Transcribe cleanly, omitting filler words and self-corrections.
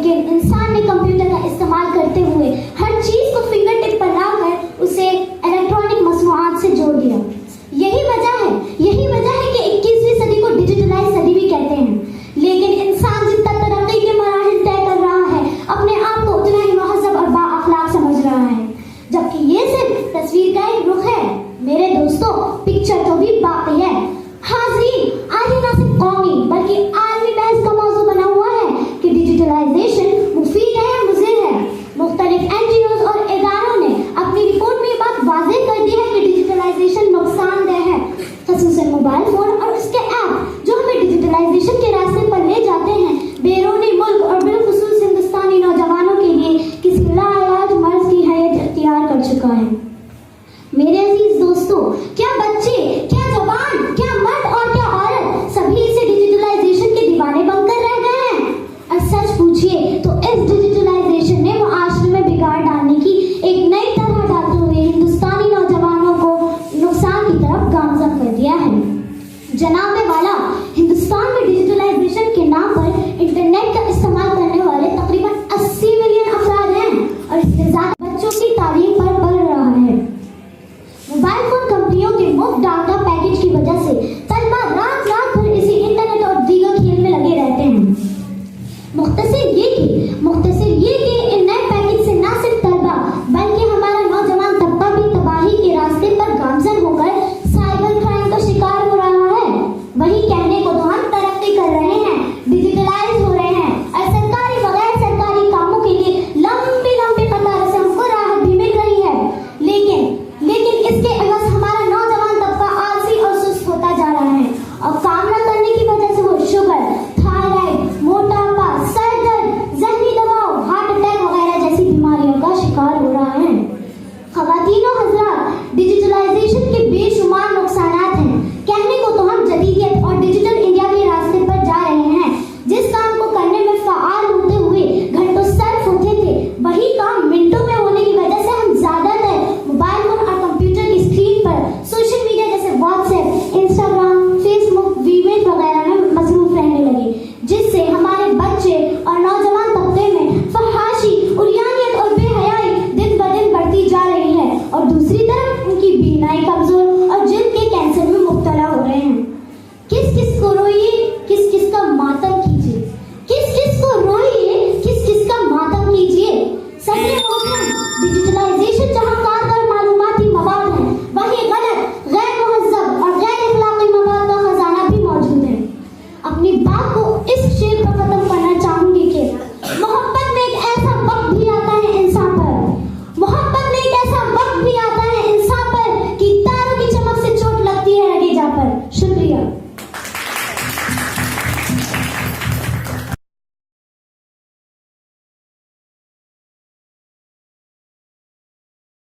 लेकिन इंसान ने कंप्यूटर का इस्तेमाल करते हुए हर चीज को फिंगर टिप पर लाकर उसे इलेक्ट्रॉनिक मसनूआत से जोड़ दिया। यही वजह है कि 21वीं सदी को डिजिटलाइज सदी भी कहते हैं। लेकिन इंसान जितना तरक्की के मराहिल तय कर रहा है, अपने आप को उतना ही महज़ब और बाअखलाक समझ रहा है, जबकि ये सिर्फ तस्वीर का एक रुख है। मेरे दोस्तों, पिक्चर तो भी बाकी है। हाज़रीन, आज ना सिर्फ कौमी बल्कि आलमी बहस का मौजू बना हुआ है कि डिजिटलाइजेशन मुफीद है या मुज़िर है। मुख्तलिफ NGOs और इदारों ने अपनी रिपोर्ट में ये बात वाज़ेह कर दी है कि डिजिटलाइजेशन नुकसानदेह है, ख़ुसूसन मोबाइल फोन और उसके ऐप जो हमें डिजिटलाइजेशन के रास्ते पर ले जाते हैं, बैरूनी मुल्क और बिलखुसूस हिंदुस्तानी नौजवानों के लिए किसी लाइलाज मर्ज की हैयत इख्तियार कर चुका है। मेरे अजीज दोस्तों, क्या बच्चे, क्या जवान, क्या मर्द और क्या औरत सभी इसे डिजिटलाइजेशन के दीवाने बनकर रह गए हैं? और सच पूछिए तो इस डिजिटलाइजेशन ने मुआशरे में बिगाड़ डालने की एक नई तरह डालते हुए हिंदुस्तानी नौजवानों को नुकसान की तरफ गामजन कर दिया है। जनाबे वाला, हिंदुस्तान में डिजिटलाइजेशन के नाम पर इंटरनेट का इस्तेमाल करने वाले तकरीबन 80 मिलियन अफराद हैं और इससे ज्यादा बच्चों की तालीम पर बढ़ रहा है। मोबाइल फोन कंपनियों के मुफ्त डाटा पैकेज की वजह से तलबा रात भर इसी इंटरनेट और दीगर खेल में लगे रहते हैं। मुख्तसर ये कि इन नए पैकेज से न सिर्फ तलबा बल्कि हमारा नौजवान तबका भी तबाही के रास्ते पर गामजन होकर साइबर क्राइम का शिकार हो रहा है। वही कहने को तो हम तरक्की कर रहे हैं, डिजिटलाइज हो रहे हैं और सरकारी व गैर सरकारी कामों के लिए लंबी कतारों से हमको राहत भी मिल रही है। लेकिन इसके अवस हमारा नौजवान तबका आलसी और सुस्त होता जा रहा है और काम न करने की वजह से वो शुगर, थायराइड, मोटापा, सर दर्द, जहनी दबाव, हार्ट अटैक वगैरह जैसी बीमारियों का शिकार हो रहा है। ख़वातीन और हज़रात, डिजिटलाइजेशन के बेशुमार नुकसानात हैं। कहने को तो हम जदीदियत और डिजिटल इंडिया के रास्ते पर जा रहे हैं। जिस काम को करने में फ़आल होते हुए घंटों सर्फ होते थे, वही काम मिनटों में होने की वजह से हम ज़्यादातर मोबाइल फोन और कंप्यूटर की स्क्रीन पर सोशल मीडिया जैसे व्हाट्सएप, इंस्टाग्राम, फेसबुक, वीमेट वगैरह में मसरूफ रहने लगे, जिससे हमारे बच्चे और